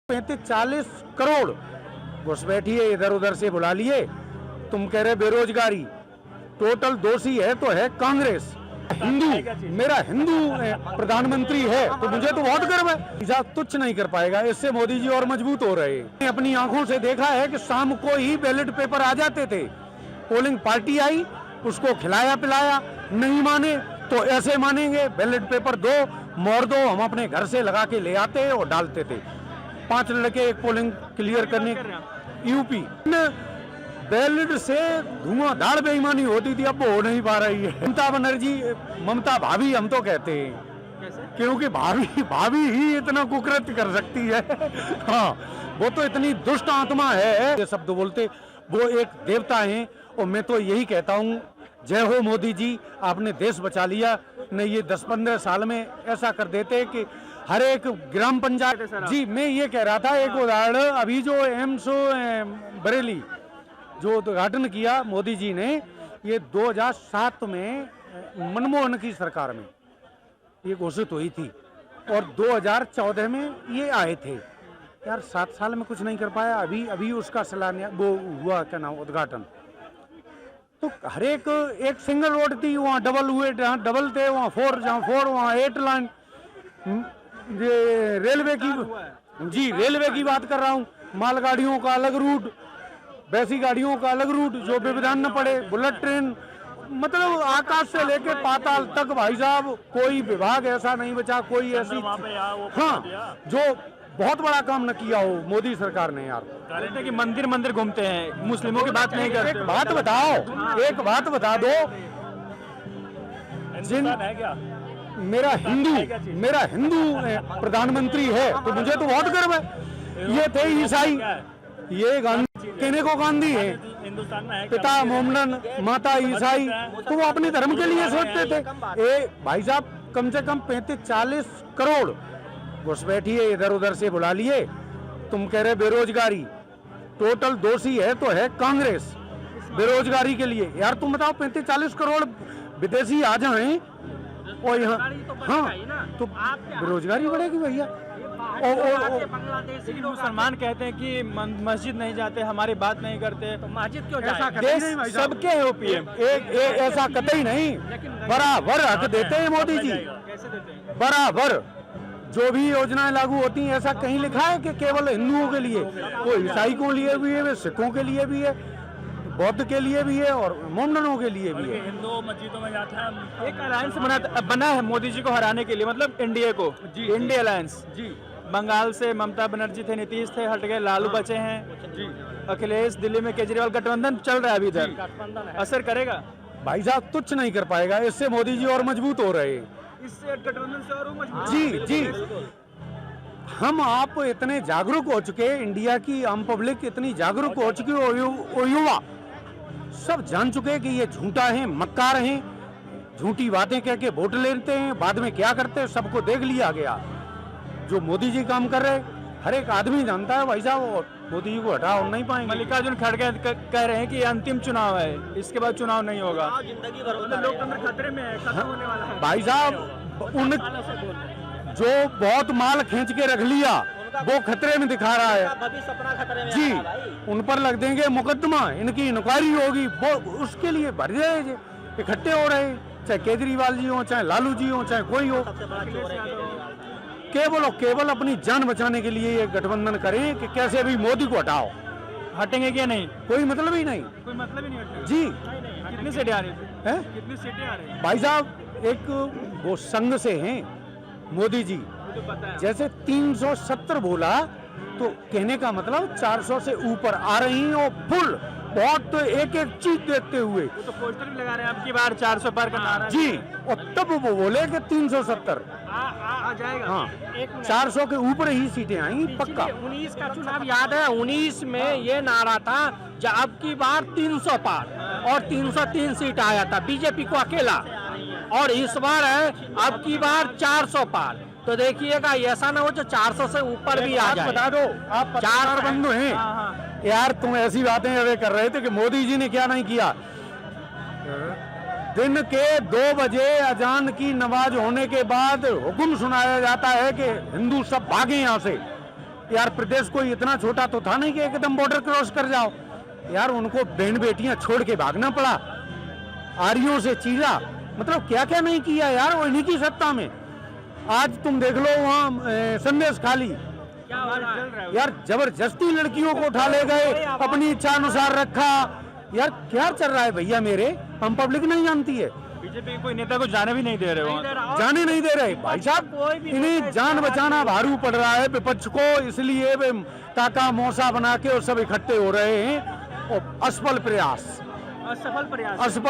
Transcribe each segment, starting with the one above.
35-40 करोड़ घुसपैठिए इधर उधर से बुला लिए। तुम कह रहे बेरोजगारी, टोटल दोषी है तो है कांग्रेस। हिंदू, मेरा हिंदू प्रधानमंत्री है तो मुझे तो बहुत गर्व है। तुच्छ नहीं कर पाएगा, इससे मोदी जी और मजबूत हो रहे हैं। अपनी आंखों से देखा है कि शाम को ही बैलेट पेपर आ जाते थे, पोलिंग पार्टी आई, उसको खिलाया पिलाया, नहीं माने तो ऐसे मानेंगे, बैलेट पेपर दो, मोहर दो, हम अपने घर से लगा के ले आते और डालते थे। 5 लड़के एक पोलिंग क्लियर करने, यूपी बैलेट से धुआंधार बेईमानी होती थी, अब हो नहीं पा रही है। ममता बनर्जी, ममता भाभी हम तो कहते हैं, क्योंकि भाभी ही इतना कुकृत्य कर सकती है। हाँ, वो तो इतनी दुष्ट आत्मा है, ये शब्द बोलते वो एक देवता हैं। और मैं तो यही कहता हूँ, जय हो मोदी जी, आपने देश बचा लिया। नहीं ये 10-15 साल में ऐसा कर देते कि हर एक ग्राम पंचायत। जी मैं ये कह रहा था, एक उदाहरण, अभी जो एम्स बरेली जो उद्घाटन किया मोदी जी ने, ये 2007 में मनमोहन की सरकार में ये घोषित हुई थी और 2014 में ये आए थे। यार 7 साल में कुछ नहीं कर पाया। अभी उसका शिलान्यास वो हुआ, क्या नाम, उद्घाटन। तो हर एक सिंगल रोड थी, वहाँ डबल हुए, जहाँ डबल थे वहाँ 4, जहाँ 4 वहाँ 8 लाइन। ये रेलवे की, जी रेलवे की बात कर रहा हूँ, मालगाड़ियों का अलग रूट, वैसी गाड़ियों का अलग रूट जो व्यवधान न पड़े, बुलेट ट्रेन, मतलब आकाश से लेके पाताल तक भाई साहब कोई विभाग ऐसा नहीं बचा, कोई ऐसी, हाँ, जो बहुत बड़ा काम न किया हो मोदी सरकार ने। यार कहते कि मंदिर घूमते हैं, मुस्लिमों की बात नहीं करते। एक बात बताओ, एक बात बता दो, मेरा हिंदू प्रधानमंत्री है तो मुझे तो बहुत गर्व है। ये थे ईसाई, ये गांधी, कहने को गांधी है, पिता मोमडन, माता ईसाई, तो वो अपने धर्म के लिए सोचते थे। भाई साहब कम से कम 35-40 करोड़ घुसपैठिए इधर उधर से बुला लिए। तुम कह रहे बेरोजगारी, टोटल दोषी है तो है कांग्रेस बेरोजगारी के लिए। यार तुम बताओ, 35-40 करोड़ विदेशी आ जाएं और यहाँ, हाँ, तो बेरोजगारी बढ़ेगी भैया। बांग्लादेशी मुसलमान कहते हैं कि मस्जिद नहीं जाते, हमारी बात नहीं करते, तो मस्जिद क्यों जाए? देश सबके है पीएम, एक ऐसा कतई नहीं, बराबर हक देते हैं मोदी जी। कैसे देते हैं? बराबर जो भी योजनाएं लागू होती हैं, ऐसा कहीं लिखा है कि केवल हिंदुओं के लिए? वो ईसाई के लिए भी है, सिखों के लिए भी है, बौद्ध के लिए भी है और मोमडनों के लिए भी है। हिंदू मस्जिदों में जाता है। एक अलायंस बना है मोदी जी को हराने के लिए, मतलब एनडीए को, इंडिया अलायंस। जी, बंगाल से ममता बनर्जी थे, नीतीश थे, हट गए, लालू बचे हैं जी, अखिलेश, दिल्ली में केजरीवाल, गठबंधन चल रहा है अभी इधर। असर करेगा भाई साहब, तुच्छ नहीं कर पाएगा, इससे मोदी जी और मजबूत हो रहे हैं। इससे गठबंधन से और मजबूत। जी, हम आप इतने जागरूक हो चुके, इंडिया की आम पब्लिक इतनी जागरूक हो चुकी, युवा सब जान चुके कि ये झूठा है, मक्कार हैं, झूठी बातें कह के वोट लेते हैं, बाद में क्या करते हैं सबको देख लिया गया। जो मोदी जी काम कर रहे हर एक आदमी जानता है भाई साहब, और मोदी जी को हटा और नहीं पाएंगे। मल्लिकार्जुन खड़गे कह रहे हैं कि अंतिम चुनाव है, इसके बाद चुनाव नहीं होगा, जिंदगी भर लोकतंत्र खतरे में है, खत्म होने वाला है। भाई साहब, उन जो बहुत माल खींच के रख लिया वो खतरे में दिखा रहा है जी, उन पर लग देंगे मुकदमा, इनकी इंक्वायरी होगी, वो उसके लिए भर जाए इकट्ठे हो रहे, चाहे केजरीवाल जी हो, चाहे लालू जी हो, चाहे कोई हो, केवल अपनी जान बचाने के लिए ये गठबंधन करें कि कैसे भी मोदी को हटाओ। हटेंगे क्या? नहीं, कोई मतलब ही नहीं, कोई मतलब ही नहीं जी। कितनी सीटें आ रही है? कितनी सीटें आ रही है भाई साहब? एक वो संघ से हैं मोदी जी, जैसे 370 बोला तो कहने का मतलब 400 से ऊपर आ रही हैं, और फुल बहुत तो एक चीज देखते हुए तो पोस्टर भी लगा रहे हैं आपकी बार 400 पार का नारा जी, और तब वो बोले कि 370 आ जाएगा। हाँ, 400 के ऊपर ही सीटें आई पक्का। 19 का चुनाव याद है, 19 में ये नारा था जब अब की बार 300 पार, और 303 सीट आया था बीजेपी को अकेला, और इस बार है अब की बार 400 पार। तो देखिएगा ऐसा ना हो जो 400 से ऊपर भी आ जाए। बता दो, आप पत्रकार बंधु हैं यार, तुम ऐसी बातें अवे कर रहे थे कि मोदी जी ने क्या नहीं किया। दिन के 2 बजे अजान की नमाज होने के बाद हुक्म सुनाया जाता है कि हिंदू सब भागे यहाँ से, यार प्रदेश कोई इतना छोटा तो था नहीं कि एकदम बॉर्डर क्रॉस कर जाओ। यार उनको बहन बेटियां छोड़ के भागना पड़ा, आर्यों से चीरा, मतलब क्या क्या नहीं किया यार वो इन्हीं की सत्ता में। आज तुम देख लो वहाँ संदेश खाली, क्या हो रहा है? यार जबरदस्ती लड़कियों को उठा ले गए, अपनी इच्छा अनुसार रखा। यार क्या चल रहा है भैया मेरे, हम पब्लिक नहीं जानती है। बीजेपी के कोई नेता को जाने भी नहीं दे रहे वहाँ। जाने नहीं दे रहे भाई साहब, इन्हें जान बचाना भारू पड़ रहा है विपक्ष को, इसलिए वे ताका मौसा बना के और सब इकट्ठे हो रहे हैं। और असफल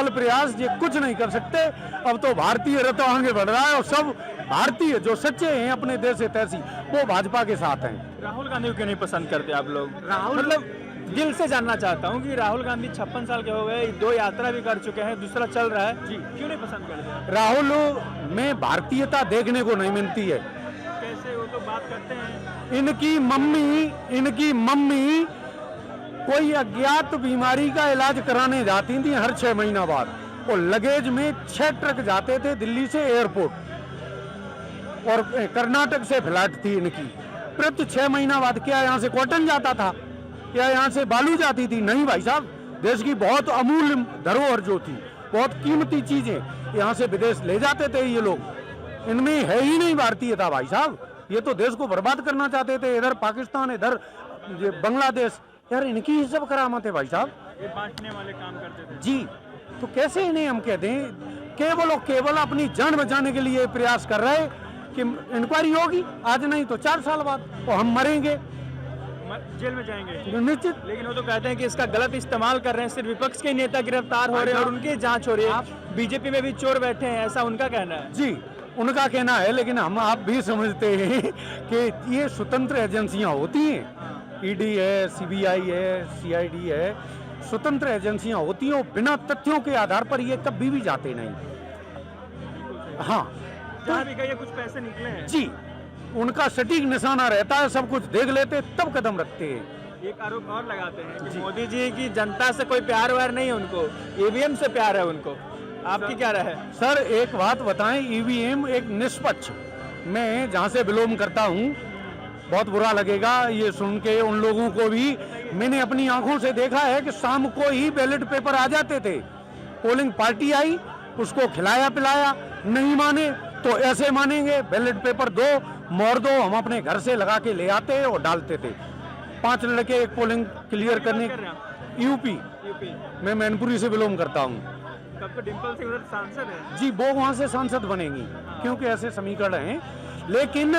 प्रयास ये कुछ नहीं कर सकते। अब तो भारतीय रथ आगे बढ़ रहा है और सब भारतीय जो सच्चे हैं अपने देश से तैसी वो भाजपा के साथ हैं। राहुल गांधी को क्यों नहीं पसंद करते आप लोग? मतलब दिल से जानना चाहता हूँ कि राहुल गांधी 56 साल के हो गए, 2 यात्रा भी कर चुके हैं, दूसरा चल रहा है जी, क्यों नहीं पसंद करते? राहुल में भारतीयता देखने को नहीं मिलती है। कैसे वो तो बात करते हैं। इनकी मम्मी कोई अज्ञात बीमारी का इलाज कराने जाती थी हर 6 महीना बाद, और लगेज में 6 ट्रक जाते थे दिल्ली से एयरपोर्ट, और कर्नाटक से फ्लाइट थी इनकी। प्रति 6 महीना बाद क्या यहाँ से कॉटन जाता था, क्या यहाँ से बालू जाती थी? नहीं भाई साहब, देश की बहुत अमूल्य धरोहर जो थी, बहुत कीमती चीजें यहाँ से विदेश ले जाते थे ये लोग। इनमें है ही नहीं भारतीयता भाई साहब, ये तो देश को बर्बाद करना चाहते थे। इधर पाकिस्तान, इधर बांग्लादेश, यार इनकी ही सब करामत है भाई साहब, ये बांटने वाले काम करते थे जी। तो कैसे इन्हें हम कहते हैं केवल और केवल अपनी जान बचाने के लिए प्रयास कर रहे हैं कि इंक्वायरी होगी आज नहीं तो 4 साल बाद, और हम मरेंगे, जेल में जाएंगे निश्चित। लेकिन वो तो कहते हैं कि इसका गलत इस्तेमाल कर रहे हैं, सिर्फ विपक्ष के नेता गिरफ्तार हो रहे हैं और उनकी जांच हो रही है। बीजेपी में भी चोर बैठे हैं, ऐसा उनका कहना है। जी उनका कहना है, लेकिन हम आप भी समझते हैं कि ये स्वतंत्र एजेंसियां होती हैं, ईडी है, सीबीआई है, सीआईडी है, स्वतंत्र एजेंसियां होती हैं, बिना तथ्यों के आधार पर ये कभी भी जाते नहीं। हाँ जहाँ भी गए कुछ पैसे निकले हैं जी, उनका सटीक निशाना रहता है, सब कुछ देख लेते तब कदम रखते हैं। एक आरोप और लगाते हैं कि मोदी जी की जनता से कोई प्यार व्यार नहीं है, उनको ईवीएम से प्यार है उनको। आपकी क्या राय है? सर एक बात बताएं, ईवीएम एक निष्पक्ष, मैं जहां से बिलोंग करता हूं, बहुत बुरा लगेगा ये सुन के उन लोगों को भी, मैंने अपनी आंखों से देखा है कि शाम को ही बैलेट पेपर आ जाते थे, पोलिंग पार्टी आई, उसको खिलाया पिलाया, नहीं माने तो ऐसे मानेंगे, बैलेट पेपर दो, मोड़ दो, हम अपने घर से लगा के ले आते और डालते थे। 5 लड़के एक पोलिंग क्लियर करने। यूपी, मैं मैनपुरी से बिलोंग करता हूँ। तब तो डिम्पल सिंह उधर सांसद है जी, वो वहाँ से सांसद बनेंगी क्योंकि ऐसे समीकरण हैं, लेकिन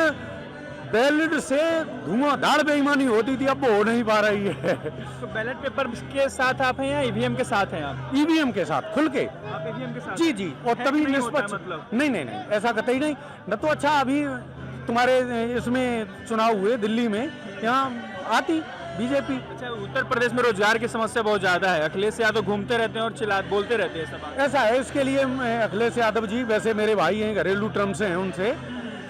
बैलेट से धुआंधार बेईमानी होती थी, अब वो हो नहीं पा रही है। तो बैलेट पेपर के साथ आप हैं या ईवीएम के साथ हैं आप? ईवीएम के साथ खुल के। आप ईवीएम के साथ? जी जी, और तभी निष्पक्ष। मतलब नहीं, ऐसा कतई नहीं। न तो अच्छा अभी तुम्हारे इसमें चुनाव हुए दिल्ली में, यहाँ आती बीजेपी। अच्छा, उत्तर प्रदेश में रोजगार की समस्या बहुत ज्यादा है, अखिलेश यादव घूमते रहते हैं और बोलते रहते हैं सब। ऐसा है, इसके लिए अखिलेश यादव जी वैसे मेरे भाई हैं, घरेलू टर्म्स हैं उनसे,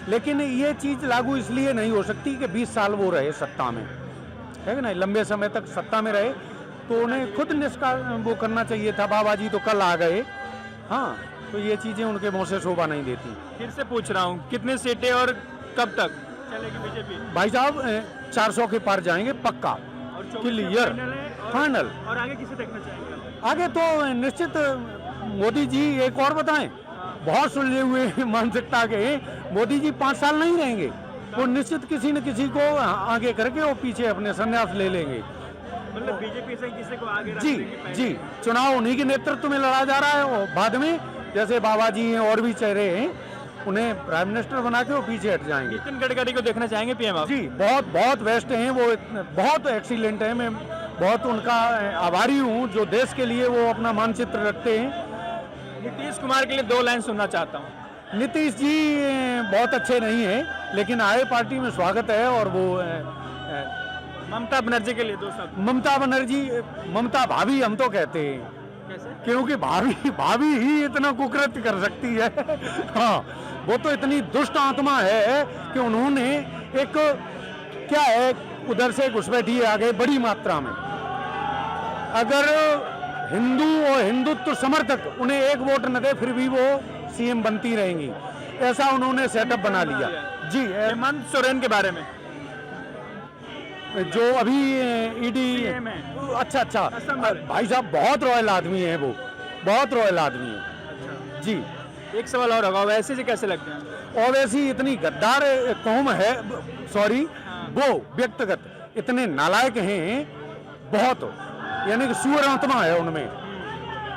लेकिन ये चीज लागू इसलिए नहीं हो सकती कि 20 साल वो रहे सत्ता में, है कि नहीं, लंबे समय तक सत्ता में रहे, तो उन्हें खुद वो करना चाहिए था। बाबा जी तो कल आ गए, हाँ, तो ये चीजें उनके मुंह से शोभा नहीं देती। फिर से पूछ रहा हूँ, कितनी सीटें और कब तक चलेगी बीजेपी? भाई साहब 400 के पार जाएंगे पक्का, क्लियर, फाइनल। और आगे किसे देखना चाहेंगे? आगे तो निश्चित मोदी जी, एक और बताएं, बहुत सुलझे हुए मानसिकता के, मोदी जी 5 साल नहीं रहेंगे, वो निश्चित किसी न किसी को आगे करके वो पीछे अपने संन्यास ले लेंगे। मतलब बीजेपी से किसी को आगे जी, चुनाव उन्हीं के नेतृत्व में लड़ा जा रहा है, और बाद में जैसे बाबा जी हैं और भी चेहरे हैं, उन्हें प्राइम मिनिस्टर बना के वो पीछे हट जाएंगे। नितिन गडकरी को देखना चाहेंगे पीएम आप? जी, बहुत बेस्ट हैं वो, बहुत एक्सीलेंट है, मैं बहुत उनका आभारी हूँ जो देश के लिए वो अपना मानचित्र रखते हैं। नीतीश कुमार के लिए 2 लाइन सुनना चाहता हूँ। नीतीश जी बहुत अच्छे नहीं है, लेकिन आए पार्टी में स्वागत है, और वो ममता बनर्जी के लिए 2 शब्द। ममता भाभी हम तो कहते हैं, कैसे? क्योंकि भाभी ही इतना कुकृत्य कर सकती है। हाँ, वो तो इतनी दुष्ट आत्मा है कि उन्होंने एक क्या है, उधर से घुसपैठी आ गए बड़ी मात्रा में। अगर हिंदू और हिंदुत्व समर्थक उन्हें 1 वोट न दे, फिर भी वो सीएम बनती रहेंगी, ऐसा उन्होंने सेटअप बना लिया। जी, हेमंत सोरेन के बारे में जो अभी ईडी, CM है। अच्छा अच्छा, असम वाले। भाई साहब बहुत रॉयल आदमी है वो, बहुत रॉयल आदमी है जी। एक सवाल और होगा, वैसे जी कैसे लगते हैं? ओवैसी इतनी गद्दार कौम है, सॉरी वो व्यक्तिगत इतने नालायक हैं बहुत, यानी कि सुअर आत्मा है उनमें।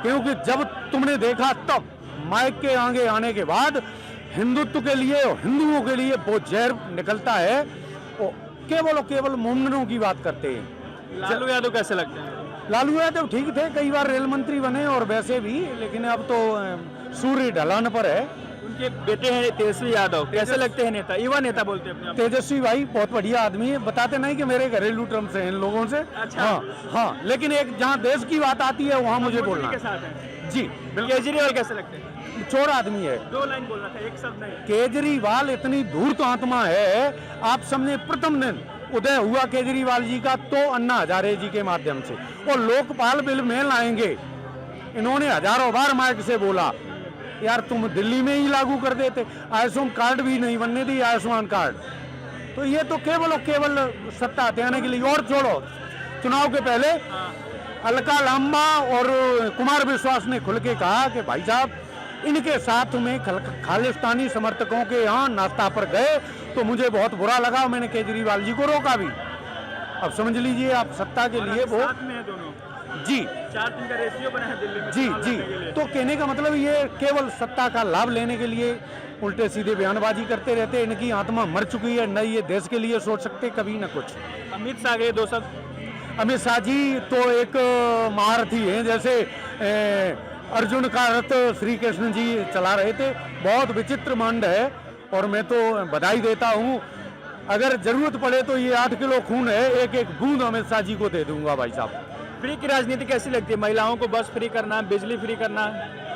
क्योंकि जब तुमने देखा तब माइक के आगे आने के बाद हिंदुत्व के लिए और हिंदुओं के लिए वो जहर निकलता है, वो केवल और केवल मुंडनों की बात करते हैं। लालू यादव कैसे लगते हैं? लालू यादव ठीक थे, कई बार रेल मंत्री बने और वैसे भी, लेकिन अब तो सूर्य ढलान पर है। उनके बेटे हैं तेजस्वी यादव, कैसे लगते हैं नेता? युवा नेता बोलते हैं अपने आप को। तेजस्वी भाई बहुत बढ़िया आदमी है, बताते नहीं कि मेरे घरेलू टर्म्स हैं इन लोगों से। अच्छा। हाँ हाँ, लेकिन एक जहाँ देश की बात आती है वहाँ मुझे बोलना के है। साथ हैं। जी केजरीवाल कैसे लगते हैं? चोर आदमी है। 2 लाइन बोलना था, एक शब्द नहीं। केजरीवाल इतनी धूर्त आत्मा है, आप सबने प्रथम दिन उदय हुआ केजरीवाल जी का तो अन्ना हजारे जी के माध्यम से, और लोकपाल बिल में लाएंगे। इन्होंने हजारों बार माइक से बोला यार तुम दिल्ली में ही लागू कर देते, आयुष्मान कार्ड भी नहीं बनने दी, आयुष्मान कार्ड। तो ये तो केवल और केवल सत्ता हथियाने के लिए। और छोड़ो, चुनाव के पहले अलका लांबा और कुमार विश्वास ने खुल के कहा कि भाई साहब इनके साथ में खालिस्तानी समर्थकों के यहाँ नाश्ता पर गए तो मुझे बहुत बुरा लगा, मैंने केजरीवाल जी को रोका भी। अब समझ लीजिए आप, सत्ता के लिए वो साथ में है दोनों। जी 4 दिन का रेशियो बना है दिल्ली में जी चुनाव जी, लड़ने के लिए। तो कहने का मतलब ये केवल सत्ता का लाभ लेने के लिए उल्टे सीधे बयानबाजी करते रहते। इनकी आत्मा मर चुकी है, न ये देश के लिए सोच सकते कभी न कुछ। अमित शाह गए 2 शब्द। अमित शाह जी तो एक महारथी हैं, जैसे अर्जुन का रथ श्री कृष्ण जी चला रहे थे। बहुत विचित्र मांड है, और मैं तो बधाई देता हूँ। अगर जरूरत पड़े तो ये 8 किलो खून है, एक एक बूंद अमित शाह जी को दे दूंगा भाई साहब। फ्री की राजनीति कैसी लगती है? महिलाओं को बस फ्री करना, बिजली फ्री करना,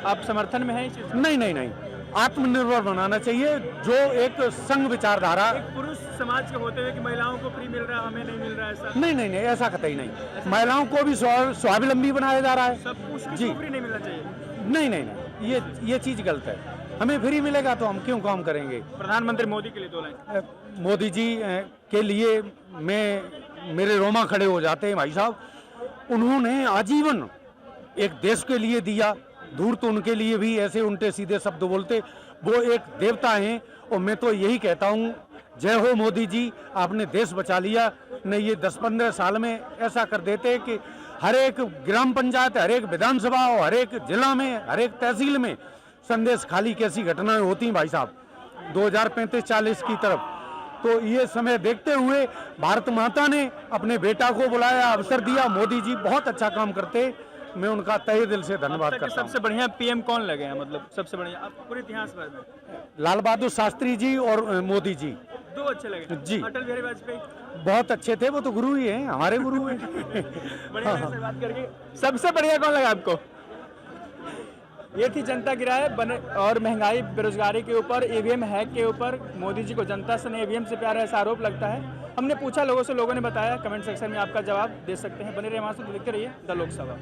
आप समर्थन में है इस चीज़ का? नहीं नहीं नहीं, आत्मनिर्भर बनाना चाहिए। जो एक संघ विचारधारा, एक पुरुष समाज के होते हुए कि महिलाओं को फ्री मिल रहा है, हमें नहीं मिल रहा है, ऐसा नहीं नहीं नहीं, ऐसा कतई नहीं। महिलाओं को भी स्वावलंबी बनाया जा रहा है। सब कुछ जी। फ्री नहीं मिलना चाहिए। नहीं नहीं नहीं, ये चीज गलत है। हमें फ्री मिलेगा तो हम क्यों काम करेंगे। प्रधानमंत्री मोदी के लिए 2 लाइन। मोदी जी के लिए मेरे रोमा खड़े हो जाते हैं भाई साहब। उन्होंने आजीवन एक देश के लिए दिया, दूर तो उनके लिए भी ऐसे उल्टे सीधे शब्द बोलते, वो एक देवता हैं। और मैं तो यही कहता हूँ, जय हो मोदी जी, आपने देश बचा लिया। नहीं ये 10-15 साल में ऐसा कर देते कि हर एक ग्राम पंचायत, हर एक विधानसभा और हर एक जिला में, हर एक तहसील में संदेश खाली कैसी घटनाएं होती भाई साहब 2035-40 की तरफ। तो ये समय देखते हुए भारत माता ने अपने बेटा को बुलाया, अवसर दिया। मोदी जी बहुत अच्छा काम करते, मैं उनका तहे दिल से धन्यवाद करता हूँ। सबसे बढ़िया पीएम कौन लगे हैं? मतलब सबसे बढ़िया आप पूरे इतिहास भर में। लाल बहादुर शास्त्री जी और मोदी जी 2 अच्छे लगे जी। अटल बिहारी वाजपेयी बहुत अच्छे थे, वो तो गुरु ही हैं, हमारे गुरु हैं। बढ़िया लगा से बात करके। सबसे बढ़िया कौन लगा आपको? ये थी जनता की राय। बने और महंगाई, बेरोजगारी के ऊपर, ईवीएम हैक के ऊपर मोदी जी को जनता से नहीं ईवीएम से प्यार है, ऐसा आरोप लगता है। हमने पूछा लोगों से, लोगों ने बताया। कमेंट सेक्शन में आपका जवाब दे सकते हैं। बने रहिए हमारे साथ, देखते रहिए द लोकसभा।